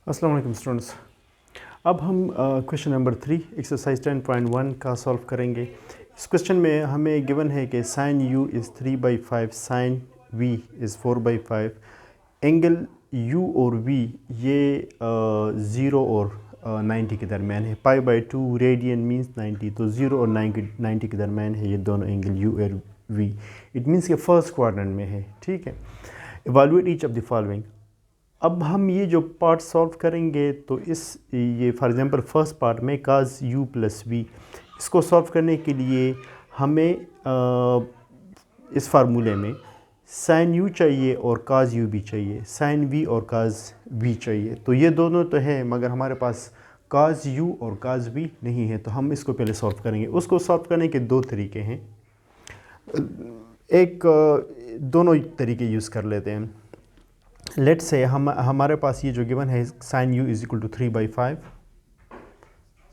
अस्सलाम वालेकुम स्टूडेंट्स। अब हम क्वेश्चन नंबर 3 एक्सरसाइज 10.1 का सॉल्व करेंगे। इस क्वेश्चन में हमें गिवन है कि sine u is 3/5, sine v is 4/5, angle u और v ये 0 और 90 के दरमियान है। π/2 रेडियन मीन्स 90, तो 0 और 90 के दरमियान है ये दोनों एंगल u और v। इट मीन्स के फर्स्ट क्वाड्रेंट में है। ठीक है, evaluate each of the following. अब हम ये जो पार्ट सॉल्व करेंगे तो ये फॉर एग्जांपल फर्स्ट पार्ट में काज u प्लस वी, इसको सॉल्व करने के लिए हमें इस फार्मूले में साइन u चाहिए और काज u भी चाहिए, साइन v और काज v चाहिए। तो ये दोनों तो है मगर हमारे पास काज u और काज v नहीं है, तो हम इसको पहले सॉल्व करेंगे। उसको सॉल्व करने के दो तरीके हैं, दोनों तरीके यूज़ कर लेते हैं। लेट्स से हमारे पास ये जो गिवन है sine u is equal to 3/5।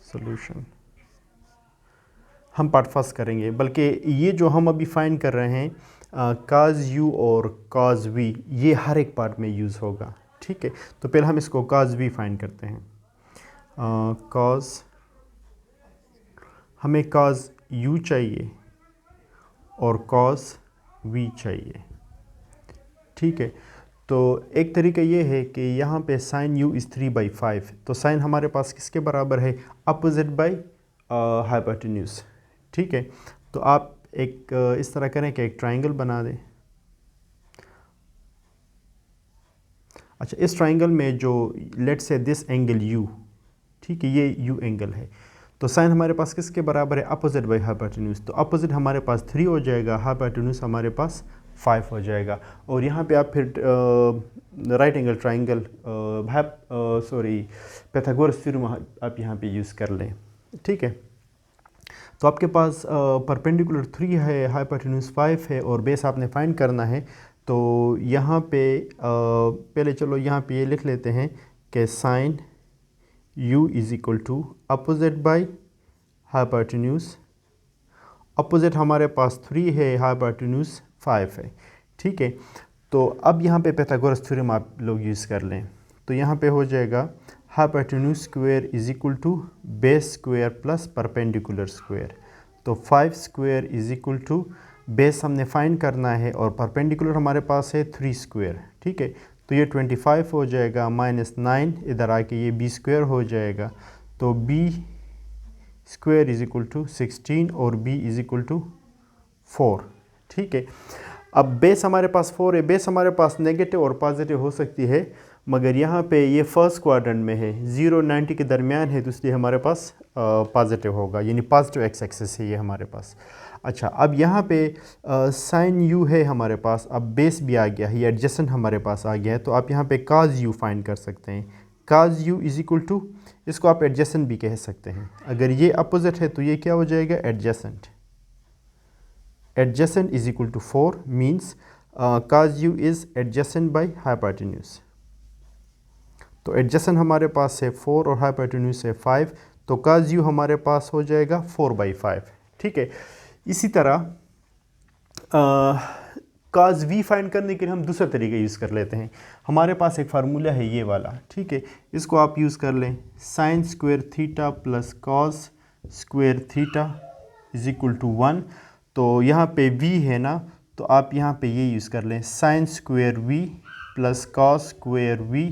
Solution हम पार्ट फर्स्ट करेंगे, बल्कि ये जो हम अभी फाइंड कर रहे हैं काज u और काज v ये हर एक पार्ट में यूज़ होगा। ठीक है, तो पहले हम इसको काज v फाइंड करते हैं। काज हमें काज u चाहिए और काज v चाहिए। ठीक है, तो एक तरीका ये है कि यहाँ पे साइन u इज़ 3/5, तो साइन हमारे पास किसके बराबर है, अपोजिट बाई हाइपोटेन्यूज। ठीक है, तो आप एक इस तरह करें कि एक ट्रायंगल बना दें। अच्छा, इस ट्रायंगल में जो let's say this angle u, ठीक है, ये u एंगल है, तो साइन हमारे पास किसके बराबर है, अपोजिट बाई हाइपोटेन्यूज। तो अपोजिट हमारे पास 3 हो जाएगा, हाइपोटेन्यूज हमारे पास 5 हो जाएगा। और यहाँ पे आप फिर right angle triangle Pythagoras theorem आप यहाँ पे यूज़ कर लें। ठीक है, तो आपके पास परपेंडिकुलर 3 है, हाइपोटेन्यूज 5 है और बेस आपने फाइंड करना है। तो यहाँ पे पहले चलो यहाँ पे ये लिख लेते हैं कि sine u is equal to opposite by hypotenuse. Opposite हमारे पास 3 है, हाइपोटेन्यूज 5 है। ठीक है, तो अब यहाँ पे पाइथागोरस थ्योरम आप लोग यूज़ कर लें, तो यहाँ पे हो जाएगा hypotenuse square is equal to base square plus perpendicular square. तो 5 square is equal to base हमने फाइंड करना है और परपेंडिकुलर हमारे पास है 3 स्क्वायर। ठीक है, तो ये 25 हो जाएगा, -9 इधर आके ये b स्क्वायर हो जाएगा, तो b square is equal to 16 और b इज़ इक्वल टू 4। ठीक है, अब बेस हमारे पास 4 है, बेस हमारे पास नेगेटिव और पॉजिटिव हो सकती है, मगर यहाँ पे ये फर्स्ट क्वाड्रेंट में है, 0 90 के दरमियान है, तो इसलिए हमारे पास पॉजिटिव होगा, यानी पॉजिटिव एक्स एक्सिस है ये हमारे पास। अच्छा, अब यहाँ पे साइन u है हमारे पास, अब बेस भी आ गया है, ये एडजेसेंट हमारे पास आ गया है, तो आप यहाँ पे काज u फाइंड कर सकते हैं। काज u इज़ इक्वल टू, इसको आप एडजेसेंट भी कह सकते हैं। अगर ये अपोजिट है तो ये क्या हो जाएगा, adjacent. adjacent is equal to 4 means cos u is adjacent by hypotenuse। तो adjacent हमारे पास है 4 और hypotenuse है 5, तो cos u हमारे पास हो जाएगा 4/5। ठीक है, इसी तरह cos v फाइंड करने के लिए हम दूसरा तरीका यूज़ कर लेते हैं। हमारे पास एक फार्मूला है ये वाला, ठीक है, इसको आप यूज़ कर लें, sine square theta plus cos square theta is equal to 1। तो यहाँ पे v है ना, तो आप यहाँ पे ये यूज़ कर लें, sine square v plus cos square v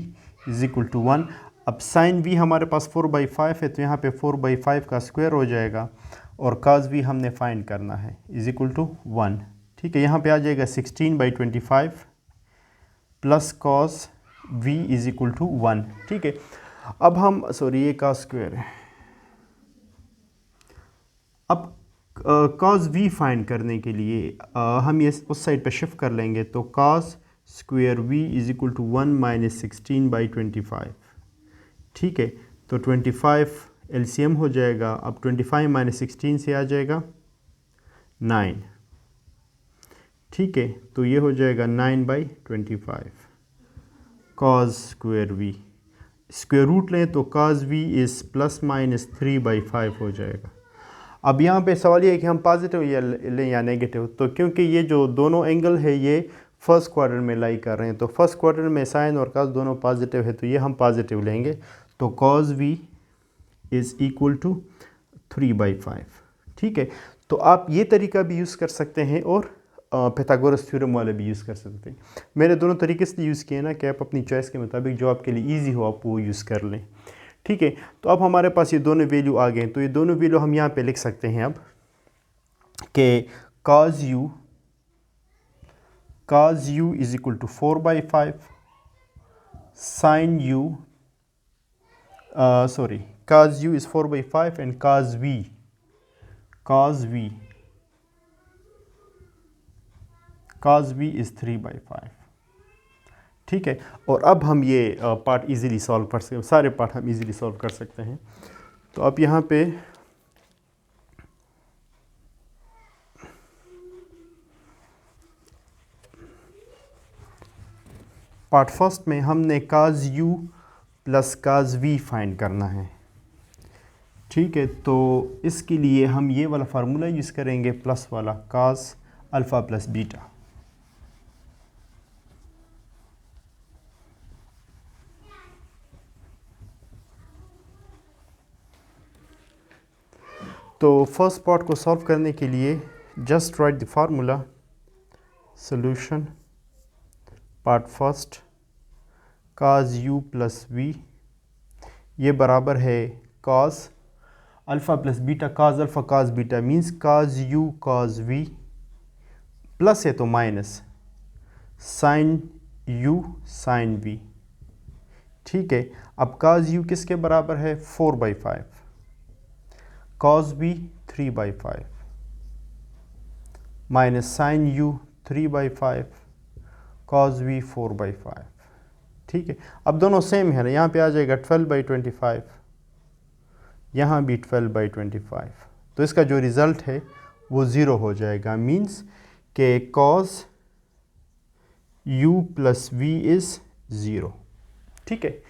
is equal to 1। अब साइन v हमारे पास 4/5 है, तो यहाँ पे 4/5 का स्क्वायर हो जाएगा और कॉस v हमने फाइंड करना है इज़ इक्वल टू 1। ठीक है, यहाँ पे आ जाएगा 16/25 plus cos v is equal to 1। ठीक है, अब हम ये कॉस स्क्वायर है, अब कॉस v फाइंड करने के लिए हम ये उस साइड पे शिफ्ट कर लेंगे, तो cos square v is equal to 1 - 16/25। ठीक है, तो 25 एलसीएम हो जाएगा, अब 25 - 16 से आ जाएगा 9। ठीक है, तो ये हो जाएगा 9/25 cos square v। Square root लें तो कॉस v इज़ ±3/5 हो जाएगा। अब यहाँ पे सवाल ये है कि हम पॉजिटिव या लें या नेगेटिव, तो क्योंकि ये जो दोनों एंगल है ये फर्स्ट क्वाड्रेंट में लाई कर रहे हैं, तो फर्स्ट क्वाड्रेंट में साइन और कॉस दोनों पॉजिटिव है, तो ये हम पॉजिटिव लेंगे। तो cos v is equal to 3/5। ठीक है, तो आप ये तरीका भी यूज़ कर सकते हैं और pythagoras थ्योरम वाले भी यूज़ कर सकते हैं। मैंने दोनों तरीके से यूज़ किए ना, कि आप अपनी चॉइस के मुताबिक जो आपके लिए ईजी हो आप वो यूज़ कर लें। ठीक है, तो अब हमारे पास ये दोनों वैल्यू आ गए, तो ये दोनों वैल्यू हम यहाँ पे लिख सकते हैं अब कि cos u is equal to 4/5, sin u cos u is 4/5 and cos v is 3/5। ठीक है, और अब हम ये पार्ट इजीली सॉल्व कर सकते हैं, सारे पार्ट हम इजीली सॉल्व कर सकते हैं। तो अब यहाँ पे पार्ट फर्स्ट में हमने cos u plus cos v find करना है। ठीक है, तो इसके लिए हम ये वाला फार्मूला यूज़ करेंगे, प्लस वाला, cos अल्फ़ा प्लस बीटा। तो फर्स्ट पार्ट को सॉल्व करने के लिए just right the formula, solution part first cos u plus v ये बराबर है cos alpha plus beta, cos alpha cos beta means cos u cos v, plus है तो minus sin u sin v। ठीक है, अब cos u किसके बराबर है? 4/5, cos v 3/5 minus sin u 3/5, cos v 4/5। ठीक है, अब दोनों सेम है ना, यहाँ पे आ जाएगा 12/25, यहाँ भी 12/25, तो इसका जो रिज़ल्ट है वो ज़ीरो हो जाएगा, मीन्स के cos u plus v is zero. ठीक है,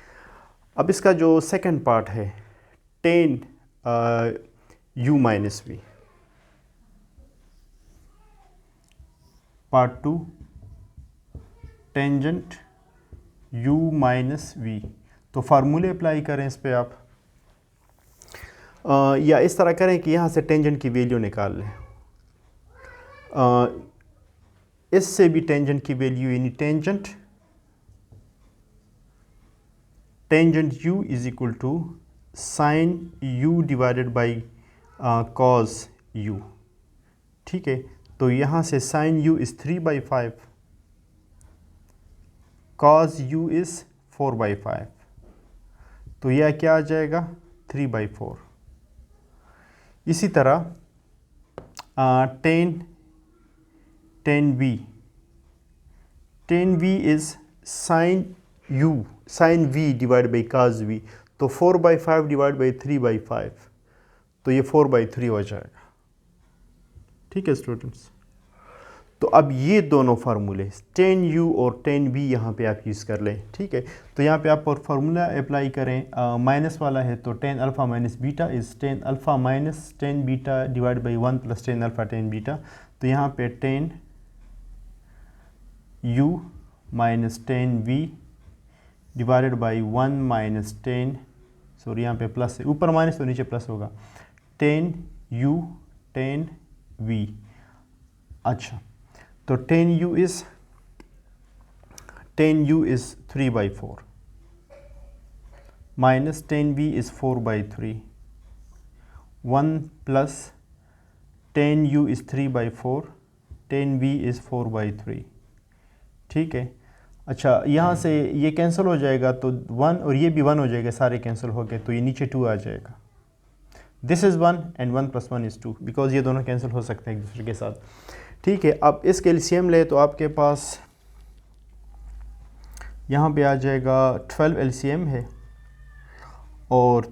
अब इसका जो सेकंड पार्ट है tan u minus v, part 2 tangent u minus v। तो फार्मूले अप्लाई करें इस पे आप, या इस तरह करें कि यहाँ से टेंजेंट की वैल्यू निकाल लें, इससे भी टेंजेंट की वैल्यू, यानी tangent u is equal to sine u divided by cos u। ठीक है, तो यहाँ से sine u is 3/5, cos u is 4/5, तो यह क्या आ जाएगा? 3/4। इसी तरह tan v is sin v divide by cos v, तो 4/5 डिवाइड बाई 3/5, तो ये 4/3 हो जाएगा। ठीक है स्टूडेंट्स, तो अब ये दोनों फार्मूले tan u और tan v यहाँ पे आप यूज़ कर लें। ठीक है, तो यहाँ पे आप और फार्मूला अप्लाई करें, माइनस वाला है तो tan alpha minus beta is tan alpha minus tan beta divide by 1 plus tan alpha tan beta, तो यहाँ पे tan u minus tan v divided by 1 minus tan, sorry यहाँ पे प्लस है, ऊपर माइनस तो नीचे प्लस होगा, tan u tan v। अच्छा, तो tan u is 3/4 minus tan v is 4/3, 1 plus tan u is 3/4, tan v is 4/3। ठीक है, अच्छा यहाँ से ये कैंसिल हो जाएगा, तो 1 और ये भी 1 हो जाएगा, सारे कैंसिल हो गए, तो ये नीचे 2 आ जाएगा। This is 1 and 1 + 1 is 2, because ये दोनों कैंसिल हो सकते हैं एक दूसरे के साथ। ठीक है, अब इसके एलसीएम ले तो आपके पास यहाँ पे आ जाएगा 12 एलसीएम है, और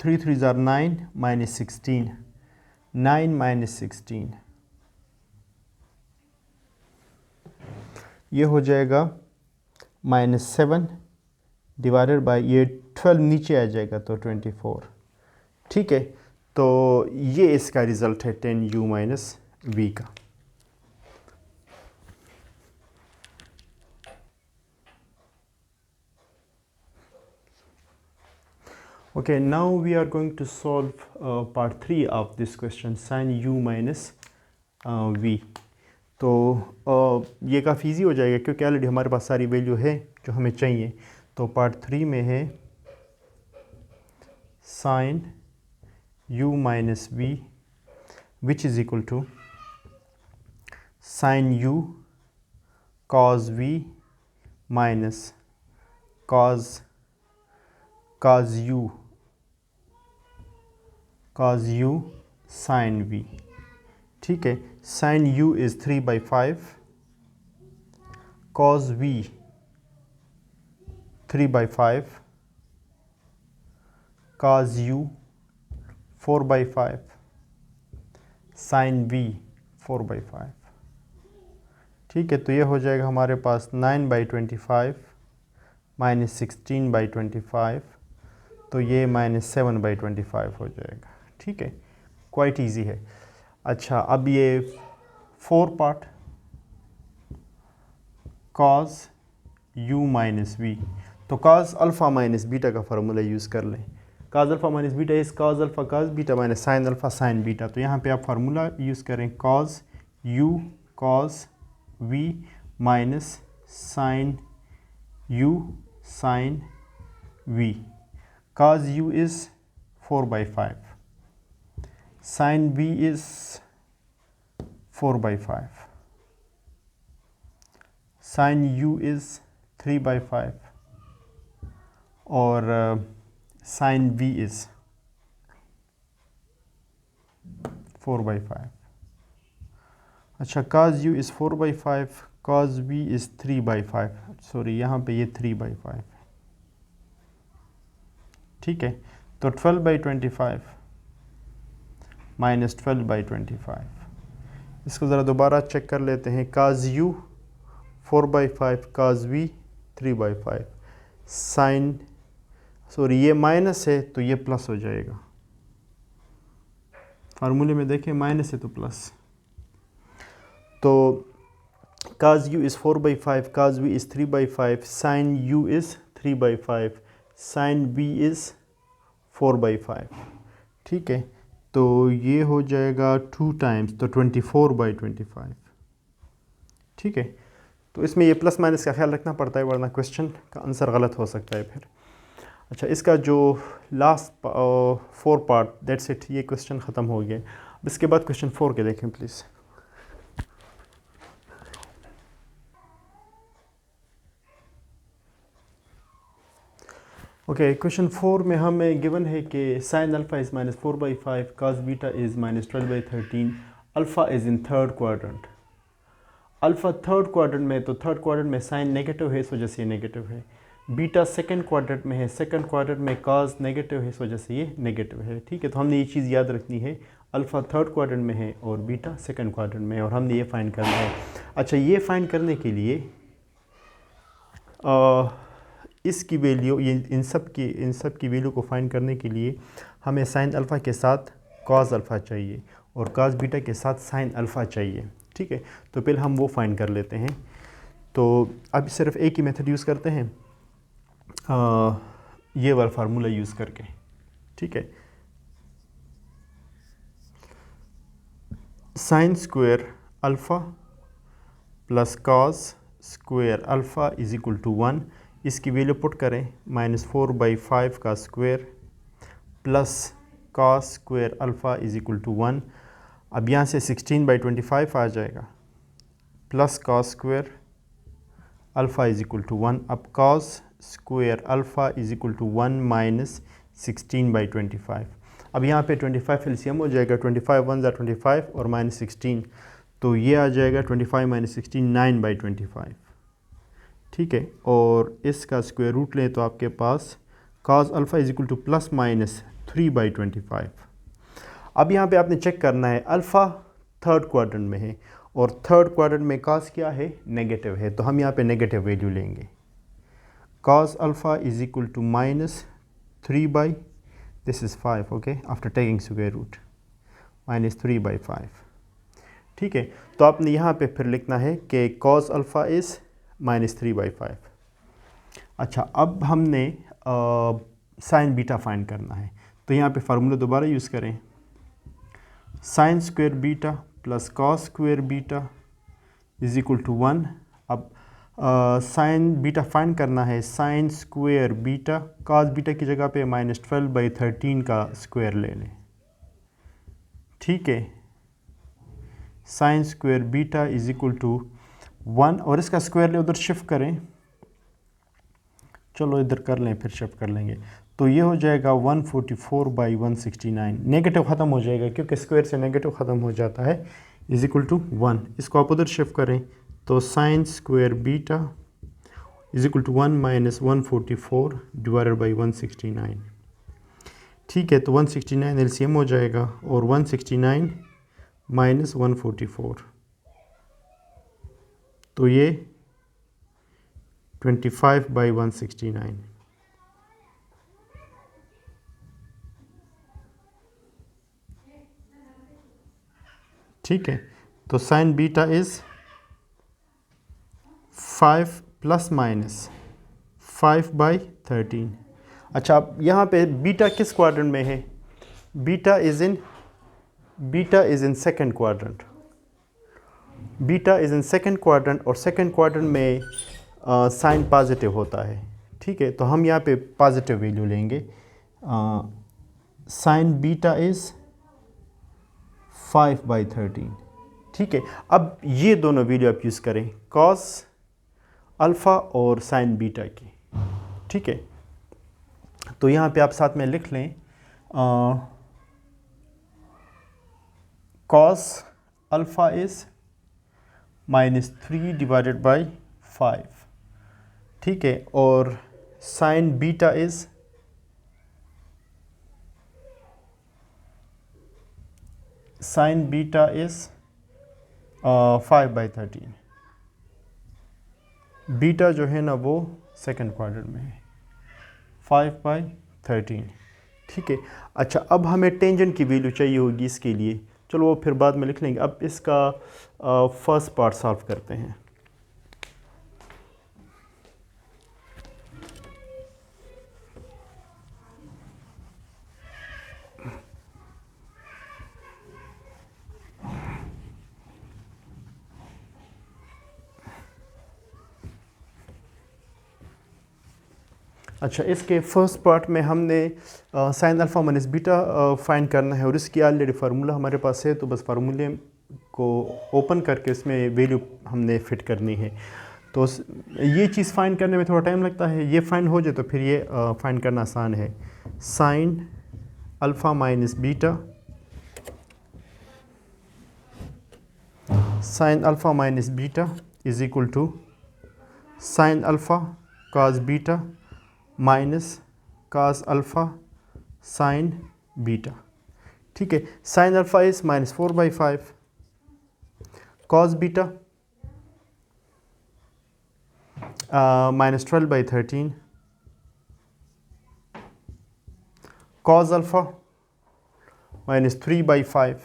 3 3 are 9 माइनस 16, 9 माइनस 16, ये हो जाएगा -7 डिवाइडेड बाई ये 12 नीचे आ जाएगा तो 24। ठीक है, तो ये इसका रिज़ल्ट है tan u माइनस v का। Okay, now we are going to solve part 3 of this question, sin u minus v. तो ये काफ़ी ईजी हो जाएगा क्योंकि ऑलरेडी हमारे पास सारी वैल्यू है जो हमें चाहिए. तो पार्ट 3 में है sin u minus v which is equal to sin u cos v minus cos u sin v. ठीक है, sin u is 3/5, cos v 3/5, cos u 4/5, sin v 4/5. ठीक है, तो ये हो जाएगा हमारे पास 9/25 माइनस 16/25, तो ये -7/25 हो जाएगा. ठीक है, क्वाइट इजी है. अच्छा, अब ये 4 part cos u minus v, तो cos अल्फ़ा माइनस बीटा का फार्मूला यूज़ कर लें. cos alpha minus beta is cos alpha cos beta minus sin alpha sin beta. तो यहाँ पे आप फार्मूला यूज़ करें cos u cos v minus sin u sin v. cos u is 4/5, sin v is 4/5, sin u is 3/5 और sin v is 4/5. अच्छा, cos u is 4/5, cos v is 3/5. Sorry, यहाँ पे ये 3/5. ठीक है, तो 12/25 माइनस 12/25. इसको ज़रा दोबारा चेक कर लेते हैं. cos u 4/5, cos v 3/5, sin, sorry ये माइनस है तो ये प्लस हो जाएगा. फार्मूले में देखें माइनस है तो प्लस. तो cos u is 4/5, cos v is 3/5, sin u is 3/5, sin v is 4/5. ठीक है, तो ये हो जाएगा 2 टाइम्स, तो 24/25. ठीक है, तो इसमें ये प्लस माइनस का ख्याल रखना पड़ता है वरना क्वेश्चन का आंसर गलत हो सकता है फिर. अच्छा, इसका जो लास्ट 4 पार्ट, दैट्स इट, ये क्वेश्चन ख़त्म हो गया. अब इसके बाद क्वेश्चन 4 के देखें प्लीज़. ओके, क्वेश्चन 4 में हमें गिवन है कि sin alpha is -4/5, cos beta is -12/13, alpha is in third quadrant. Alpha third quadrant में, तो थर्ड क्वाड्रेंट में साइन नेगेटिव है इस वजह से ये नेगेटिव है. बीटा सेकंड क्वाड्रेंट में है, सेकंड क्वाड्रेंट में cos नेगेटिव है इस वजह से ये नेगेटिव है. ठीक है, तो हमने ये चीज़ याद रखनी है, अल्फ़ा थर्ड क्वाड्रेंट में है और बीटा सेकंड क्वाड्रेंट में है और हमने ये फाइंड करना है. अच्छा, ये फाइंड करने के लिए इसकी वैल्यू, ये इन सब की वैल्यू को फाइंड करने के लिए हमें साइन अल्फ़ा के साथ cos अल्फ़ा चाहिए और cos बीटा के साथ साइन अल्फ़ा चाहिए. ठीक है, तो पहले हम वो फाइंड कर लेते हैं. तो अब सिर्फ एक ही मेथड यूज़ करते हैं, ये वाला फार्मूला यूज़ करके. ठीक है, sine square alpha plus cos square alpha is equal to 1. इसकी वैल्यू पुट करें, -4/5 का square plus cos square alpha is equal to 1. अब यहाँ से 16/25 आ जाएगा, plus cos square alpha is equal to 1. अब cos square alpha is equal to 1 minus 16/25. अब यहाँ पे 25 एलसीएम हो जाएगा, 25 1 ज़ा 25 और -16, तो ये आ जाएगा 25 माइनस 16 9/25. ठीक है, और इसका स्क्वायर रूट लें तो आपके पास cos alpha is equal two plus minus 3/25. अब यहाँ पे आपने चेक करना है, अल्फ़ा थर्ड क्वाड्रेंट में है और थर्ड क्वाड्रेंट में cos क्या है, नेगेटिव है, तो हम यहाँ पे नेगेटिव वैल्यू लेंगे. cos alpha is equal to -3 this is 5. Okay, after taking square root -3/5. ठीक है, तो आपने यहाँ पे फिर लिखना है कि cos अल्फ़ा इज़ -3/5. अच्छा, अब हमने साइन बीटा फाइंड करना है। तो यहाँ पे फार्मूला दोबारा यूज़ करें, sine square beta plus cos square beta is equal to 1। अब साइन बीटा फाइंड करना है, sine square beta, cos beta की जगह पे -12/13 का स्क्वायर ले लें, ठीक है। Sine square beta is equal to 1 और इसका स्क्वायर ले उधर शिफ्ट करें, चलो इधर कर लें फिर शिफ्ट कर लेंगे। तो ये हो जाएगा 144/169, नेगेटिव ख़त्म हो जाएगा क्योंकि स्क्वायर से नेगेटिव ख़त्म हो जाता है, इज इक्वल टू 1। इसको आप उधर शिफ्ट करें तो sine square beta is equal to 1 - 144/169, ठीक है। तो 169 एलसीएम हो जाएगा और 169 - 144, तो ये 25/169, ठीक है। तो साइन बीटा इज़ 5 ± 5/13। अच्छा, अब यहाँ पे बीटा किस क्वाड्रेंट में है? Beta is in second quadrant, beta is in second quadrant और सेकंड क्वाड्रेंट में साइन पॉजिटिव होता है, ठीक है। तो हम यहाँ पे पॉजिटिव वैल्यू लेंगे, साइन बीटा इज़ 5/13, ठीक है। अब ये दोनों वैल्यू आप यूज़ करें, कॉस अल्फ़ा और साइन बीटा की, ठीक है। तो यहाँ पे आप साथ में लिख लें, कॉस अल्फ़ा इज़ -3/5, ठीक है। और sign beta is sine beta is 5/13। Beta जो है ना वो सेकंड क्वाड्रेंट में है, 5/13, ठीक है। अच्छा, अब हमें टेंजेंट की वैल्यू चाहिए होगी इसके लिए, चलो वो फिर बाद में लिख लेंगे। अब इसका फर्स्ट पार्ट सॉल्व करते हैं। अच्छा, इसके फर्स्ट पार्ट में हमने sign alpha minus beta find करना है और इसकी ऑलरेडी फार्मूला हमारे पास है, तो बस फार्मूले को ओपन करके इसमें वैल्यू हमने फिट करनी है। तो ये चीज़ फाइंड करने में थोड़ा टाइम लगता है, ये फाइंड हो जाए तो फिर ये फाइंड करना आसान है। Sine alpha minus beta, sine alpha minus beta is equal to sine alpha cos beta minus cos alpha sine beta, ठीक है। Sine alpha is -4/5, cos beta -12/13, cos alpha -3/5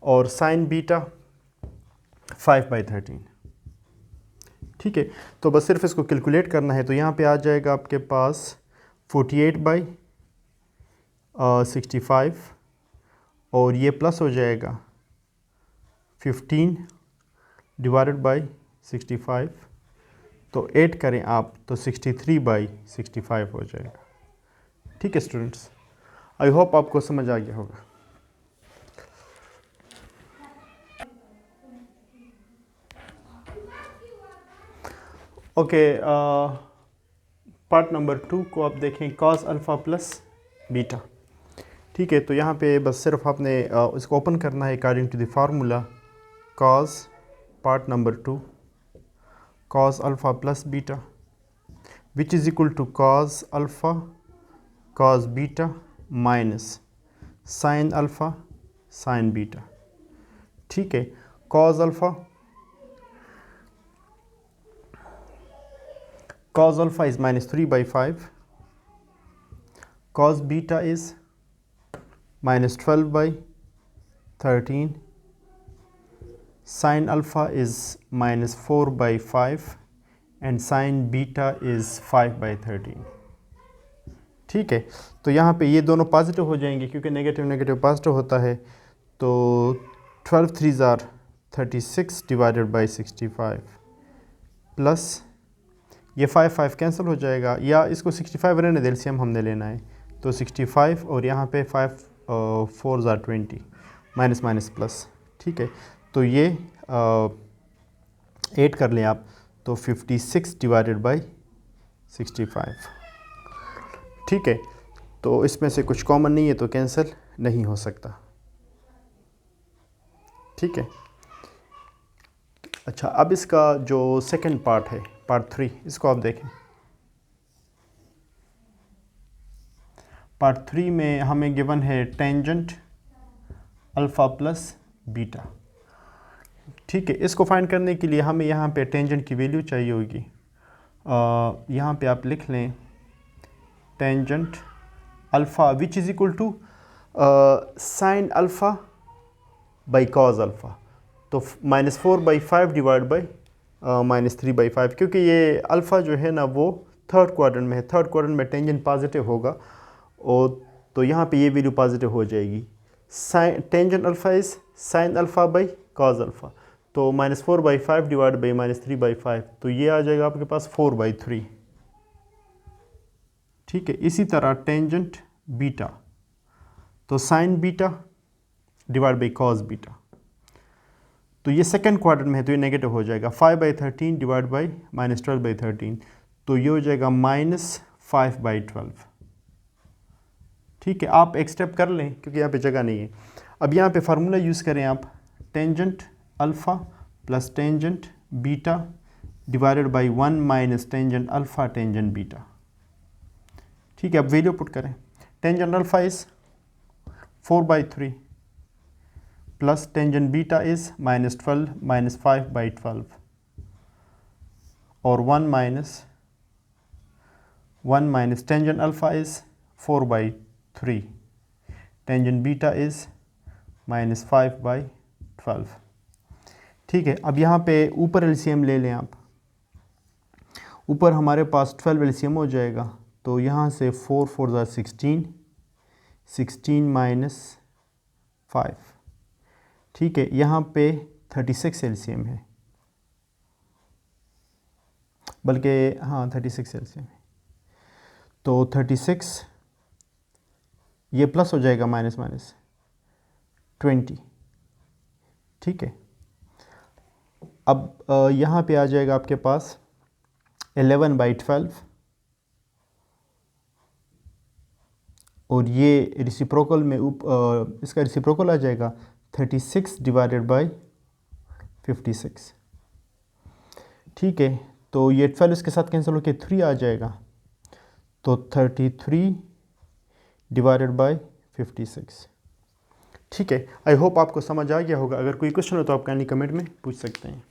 और साइन बीटा 5/13, ठीक है। तो बस सिर्फ इसको कैलकुलेट करना है। तो यहाँ पे आ जाएगा आपके पास 48/65 और ये प्लस हो जाएगा 15/65, तो 8 करें आप तो 63/65 हो जाएगा, ठीक है स्टूडेंट्स। आई होप आपको समझ आ गया होगा। ओके, पार्ट नंबर 2 को आप देखें, कॉस अल्फ़ा प्लस बीटा, ठीक है। तो यहाँ पे बस सिर्फ आपने इसको ओपन करना है according to the formula, cos part number 2 cos alpha plus beta which is equal to cos alpha cos beta minus sine alpha sine beta, ठीक है। Cos alpha cos alpha is -3/5, cos beta is -12/13, sin alpha is -4/5 and sign beta is 5/13। ठीक है, तो यहाँ पे ये दोनों positive हो जाएंगे क्योंकि नेगेटिव नेगेटिव पॉजिटिव होता है। तो 12 3s are 36 divided by 65 plus ये 5 कैंसिल हो जाएगा, या इसको 65 रहने दे, एलसीएम हमने लेना है। तो 65 और यहाँ पे 5 4s are 20 minus minus plus. ठीक है, तो ये 8 कर लें आप, तो 56 डिवाइडेड बाई 65। ठीक है, तो इसमें से कुछ कॉमन नहीं है तो कैंसिल नहीं हो सकता। ठीक है, अच्छा अब इसका जो सेकंड पार्ट है, पार्ट 3, इसको आप देखें। पार्ट 3 में हमें गिवन है टेंजेंट अल्फ़ा प्लस बीटा। ठीक है, इसको फाइंड करने के लिए हमें यहाँ पे टेंजेंट की वैल्यू चाहिए होगी। यहाँ पे आप लिख लें tangent alpha which is equal to sine alpha by cos alpha. तो -4/5 डिवाइड बाई -3/5, क्योंकि ये अल्फ़ा जो है ना वो थर्ड क्वाड्रेंट में है, थर्ड क्वाड्रेंट में टेंजेंट पॉजिटिव होगा, और तो यहाँ पे ये वैल्यू पॉजिटिव हो जाएगी। Sine tangent alpha is sine alpha by cos alpha, तो -4/5 डिवाइड बाई -3/5, तो ये आ जाएगा आपके पास 4/3। ठीक है, इसी तरह टेंजेंट बीटा, तो sign beta divide by cos beta, तो ये सेकंड क्वाड्रेंट में है तो ये नेगेटिव हो जाएगा। 5/13 डिवाइड बाई -12/13, तो ये हो जाएगा -5/12। ठीक है, आप एक स्टेप कर लें क्योंकि यहाँ पे जगह नहीं है। अब यहाँ पे फार्मूला यूज़ करें आप, tangent alpha plus tangent beta divided by 1 minus tangent alpha tangent beta. ठीक है, अब वैल्यू पुट करें। Tangent alpha is 4/3 plus tangent beta is -12 minus 5/12, और 1 minus tangent alpha is 4/3, tangent beta is -5/12। ठीक है, अब यहाँ पे ऊपर एलसीएम ले लें आप। ऊपर हमारे पास 12 एलसीएम हो जाएगा, तो यहाँ से 4 4s are 16, 16 माइनस 5। ठीक है, यहाँ पे 36 एलसीएम है, बल्कि हाँ 36 एलसीएम है, तो 36 ये प्लस हो जाएगा माइनस माइनस 20। ठीक है, अब यहाँ पे आ जाएगा आपके पास 11/12, और ये रेसिप्रोकल में इसका रेसिप्रोकल आ जाएगा 36 डिवाइडेड बाई 56। ठीक है, तो ये 12 इसके साथ कैंसिल होकर 3 आ जाएगा, तो 33 डिवाइडेड बाई 56। ठीक है, आई होप आपको समझ आ गया होगा। अगर कोई क्वेश्चन हो तो आप काइंडली कमेंट में पूछ सकते हैं।